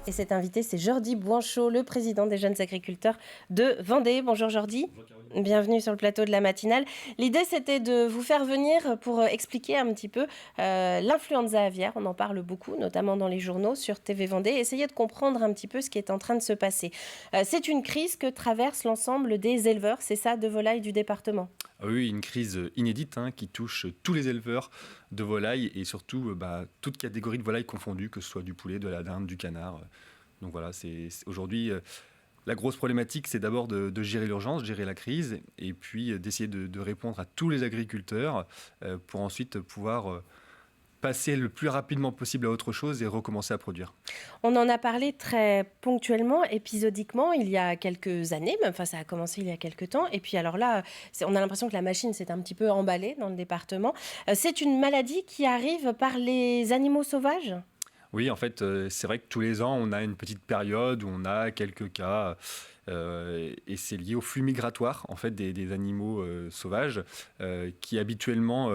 Et cet invité, c'est Jordi Bouanchot, le président des jeunes agriculteurs de Vendée. Bonjour Jordi. Bonjour Caroline. Bienvenue sur le plateau de la matinale. L'idée, c'était de vous faire venir pour expliquer un petit peu l'influenza aviaire. On en parle beaucoup, notamment dans les journaux, sur TV Vendée. Essayer de comprendre un petit peu ce qui est en train de se passer. C'est une crise que traverse l'ensemble des éleveurs, c'est ça, de volailles du département. Ah oui, une crise inédite qui touche tous les éleveurs de volailles et surtout toute catégorie de volailles confondues, que ce soit du poulet, de la dinde, du canard. Donc voilà, aujourd'hui la grosse problématique, c'est d'abord de gérer l'urgence, gérer la crise et puis d'essayer de répondre à tous les agriculteurs pour ensuite pouvoir passer le plus rapidement possible à autre chose et recommencer à produire. On en a parlé très ponctuellement, épisodiquement, il y a quelques années, même, enfin ça a commencé il y a quelques temps. Et puis alors là, on a l'impression que la machine s'est un petit peu emballée dans le département. C'est une maladie qui arrive par les animaux sauvages ? Oui, en fait, c'est vrai que tous les ans, on a une petite période où on a quelques cas, et c'est lié au flux migratoire en fait, des animaux sauvages qui habituellement,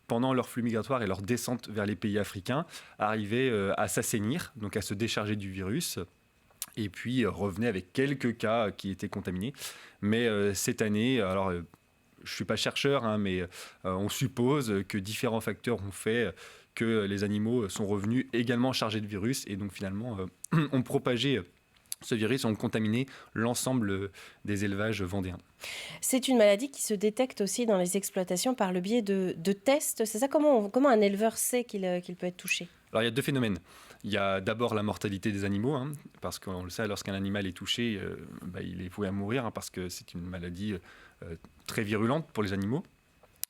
pendant leur flux migratoire et leur descente vers les pays africains, arrivaient à s'assainir, donc à se décharger du virus, et puis revenaient avec quelques cas qui étaient contaminés. Mais cette année, alors je ne suis pas chercheur, mais on suppose que différents facteurs ont fait que les animaux sont revenus également chargés de virus et donc finalement ont propagé ce virus, ont contaminé l'ensemble des élevages vendéens. C'est une maladie qui se détecte aussi dans les exploitations par le biais de tests. C'est ça, comment un éleveur sait qu'il peut être touché ? Alors il y a deux phénomènes. Il y a d'abord la mortalité des animaux, parce qu'on le sait, lorsqu'un animal est touché, il est voué à mourir, parce que c'est une maladie très virulente pour les animaux.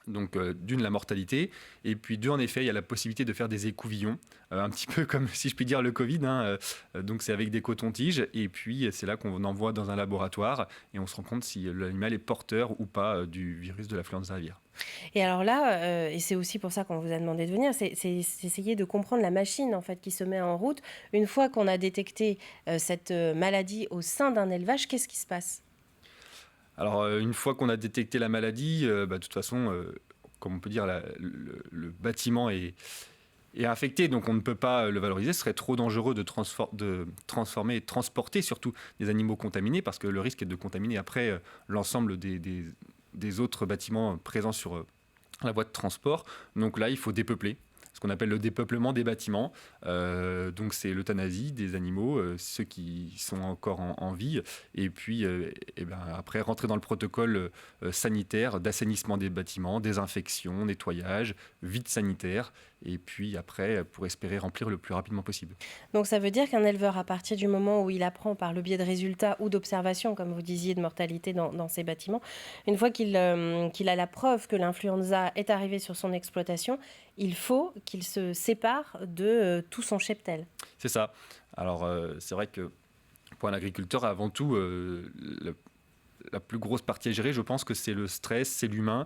Donc d'une, la mortalité, et puis deux, en effet, il y a la possibilité de faire des écouvillons, un petit peu comme, si je puis dire, le Covid. Donc c'est avec des cotons-tiges, et puis c'est là qu'on envoie dans un laboratoire, et on se rend compte si l'animal est porteur ou pas du virus de l'influenza aviaire. Et alors là, et c'est aussi pour ça qu'on vous a demandé de venir, c'est essayer de comprendre la machine en fait qui se met en route. Une fois qu'on a détecté cette maladie au sein d'un élevage, qu'est-ce qui se passe ? Alors une fois qu'on a détecté la maladie, de toute façon, comme on peut dire, le bâtiment est infecté, donc on ne peut pas le valoriser. Ce serait trop dangereux de transformer et de transporter surtout des animaux contaminés, parce que le risque est de contaminer après l'ensemble des autres bâtiments présents sur la voie de transport. Donc là, il faut dépeupler, ce qu'on appelle le dépeuplement des bâtiments. Donc c'est l'euthanasie des animaux, ceux qui sont encore en vie, et puis après rentrer dans le protocole sanitaire d'assainissement des bâtiments, désinfection, nettoyage, vide sanitaire, et puis après pour espérer remplir le plus rapidement possible. Donc ça veut dire qu'un éleveur, à partir du moment où il apprend par le biais de résultats ou d'observations, comme vous disiez, de mortalité dans ces bâtiments, une fois qu'il a la preuve que l'influenza est arrivée sur son exploitation, il faut qu'il se sépare de tout son cheptel. C'est ça. Alors c'est vrai que pour un agriculteur, avant tout, la plus grosse partie à gérer, je pense que c'est le stress, c'est l'humain,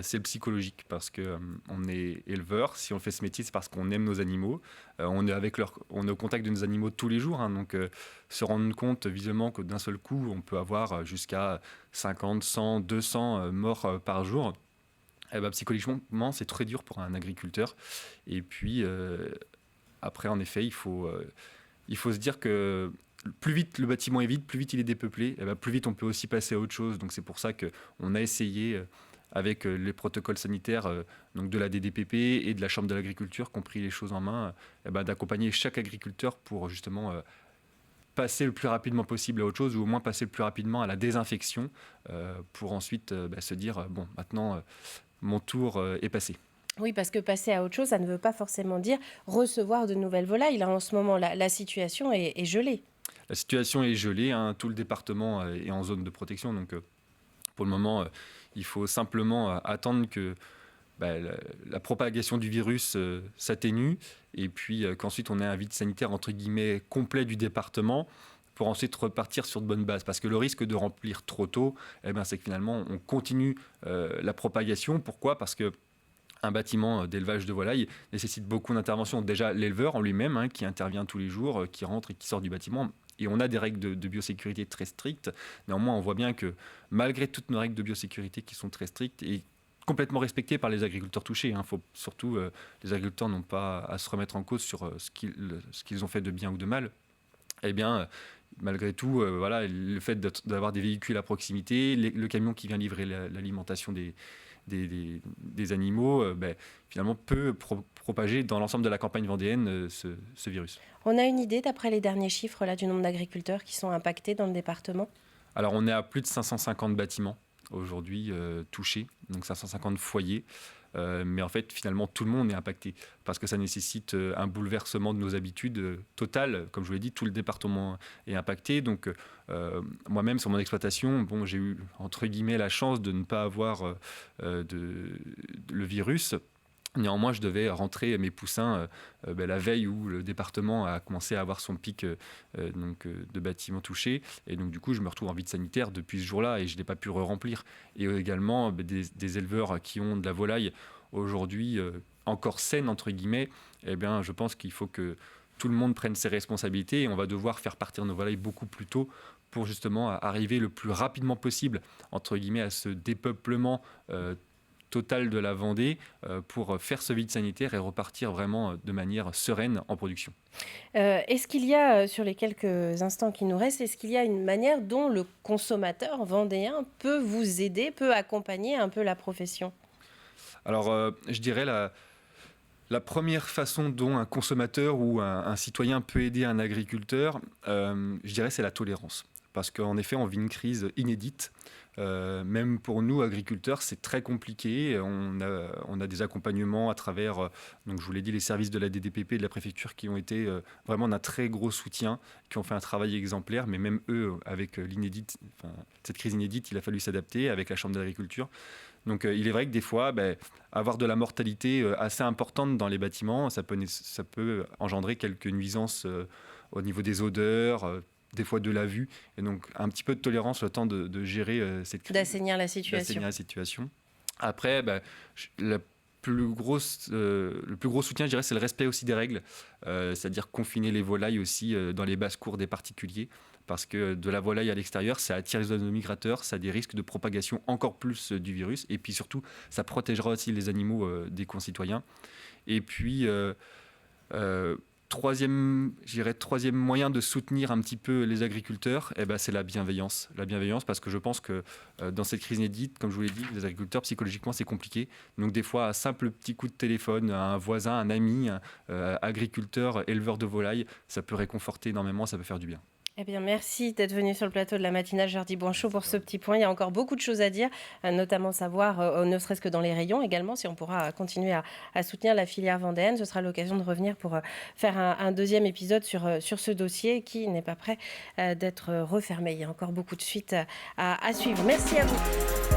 c'est le psychologique, parce que on est éleveur. Si on fait ce métier, c'est parce qu'on aime nos animaux. On est au contact de nos animaux tous les jours, donc se rendre compte visuellement que d'un seul coup, on peut avoir jusqu'à 50, 100, 200 morts par jour. Psychologiquement, c'est très dur pour un agriculteur. Et puis après, en effet, il faut se dire que plus vite le bâtiment est vide, plus vite il est dépeuplé, plus vite on peut aussi passer à autre chose. Donc c'est pour ça qu'on a essayé, avec les protocoles sanitaires donc de la DDPP et de la Chambre de l'agriculture, qui ont pris les choses en main, d'accompagner chaque agriculteur pour justement passer le plus rapidement possible à autre chose, ou au moins passer le plus rapidement à la désinfection, pour ensuite se dire, bon, maintenant mon tour est passé. Oui, parce que passer à autre chose, ça ne veut pas forcément dire recevoir de nouvelles volailles. Là, en ce moment, la situation est gelée. La situation est gelée, tout le département est en zone de protection, donc pour le moment, il faut simplement attendre que la propagation du virus s'atténue, et puis qu'ensuite on ait un vide sanitaire entre guillemets complet du département, pour ensuite repartir sur de bonnes bases. Parce que le risque de remplir trop tôt, c'est que finalement on continue la propagation. Pourquoi ? Parce que un bâtiment d'élevage de volailles nécessite beaucoup d'intervention. Déjà l'éleveur en lui-même, qui intervient tous les jours, qui rentre et qui sort du bâtiment. Et on a des règles de biosécurité très strictes. Néanmoins, on voit bien que malgré toutes nos règles de biosécurité qui sont très strictes et complètement respectées par les agriculteurs touchés, faut surtout, les agriculteurs n'ont pas à se remettre en cause sur ce qu'ils ont fait de bien ou de mal. eh bien, malgré tout, voilà, le fait d'avoir des véhicules à proximité, le camion qui vient livrer l'alimentation des animaux, finalement peut propager dans l'ensemble de la campagne vendéenne ce virus. On a une idée, d'après les derniers chiffres là, du nombre d'agriculteurs qui sont impactés dans le département? Alors on est à plus de 550 bâtiments aujourd'hui touchés, donc 550 foyers. Mais en fait, finalement, tout le monde est impacté parce que ça nécessite un bouleversement de nos habitudes total. Comme je vous l'ai dit, tout le département est impacté. Donc, moi-même, sur mon exploitation, bon, j'ai eu, entre guillemets, la chance de ne pas avoir le virus. Néanmoins, je devais rentrer mes poussins la veille où le département a commencé à avoir son pic de bâtiments touchés. Et donc, du coup, je me retrouve en vide sanitaire depuis ce jour-là et je n'ai pas pu remplir. Et également, des éleveurs qui ont de la volaille aujourd'hui encore saine, entre guillemets, eh bien, je pense qu'il faut que tout le monde prenne ses responsabilités et on va devoir faire partir nos volailles beaucoup plus tôt pour justement arriver le plus rapidement possible, entre guillemets, à ce dépeuplement total de la Vendée pour faire ce vide sanitaire et repartir vraiment de manière sereine en production. Est-ce qu'il y a, sur les quelques instants qui nous restent, est-ce qu'il y a une manière dont le consommateur vendéen peut vous aider, peut accompagner un peu la profession? Alors, je dirais la première façon dont un consommateur ou un citoyen peut aider un agriculteur, je dirais, c'est la tolérance. Parce qu'en effet, on vit une crise inédite. Même pour nous, agriculteurs, c'est très compliqué. On a des accompagnements à travers, donc je vous l'ai dit, les services de la DDPP et de la préfecture qui ont été vraiment d'un très gros soutien, qui ont fait un travail exemplaire. Mais même eux, avec cette crise inédite, il a fallu s'adapter avec la Chambre d'agriculture. Donc il est vrai que des fois, avoir de la mortalité assez importante dans les bâtiments, ça peut engendrer quelques nuisances au niveau des odeurs, des fois de la vue. Et donc un petit peu de tolérance le temps de gérer cette crise. D'assainir la situation. Après, le plus gros soutien, je dirais, c'est le respect aussi des règles. C'est-à-dire confiner les volailles aussi dans les basses-cours des particuliers. Parce que de la volaille à l'extérieur, ça attire les oiseaux migrateurs, ça a des risques de propagation encore plus du virus. Et puis surtout, ça protégera aussi les animaux des concitoyens. Et puis, troisième moyen de soutenir un petit peu les agriculteurs, c'est la bienveillance. La bienveillance, parce que je pense que dans cette crise inédite, comme je vous l'ai dit, les agriculteurs, psychologiquement, c'est compliqué. Donc des fois, un simple petit coup de téléphone à un voisin, un ami, agriculteur, éleveur de volailles, ça peut réconforter énormément, ça peut faire du bien. Eh bien, merci d'être venu sur le plateau de la matinale Jordi Boinchot pour ce petit point. Il y a encore beaucoup de choses à dire, notamment savoir, ne serait-ce que dans les rayons également, si on pourra continuer à soutenir la filière vendéenne. Ce sera l'occasion de revenir pour faire un deuxième épisode sur ce dossier qui n'est pas prêt d'être refermé. Il y a encore beaucoup de suites à suivre. Merci à vous.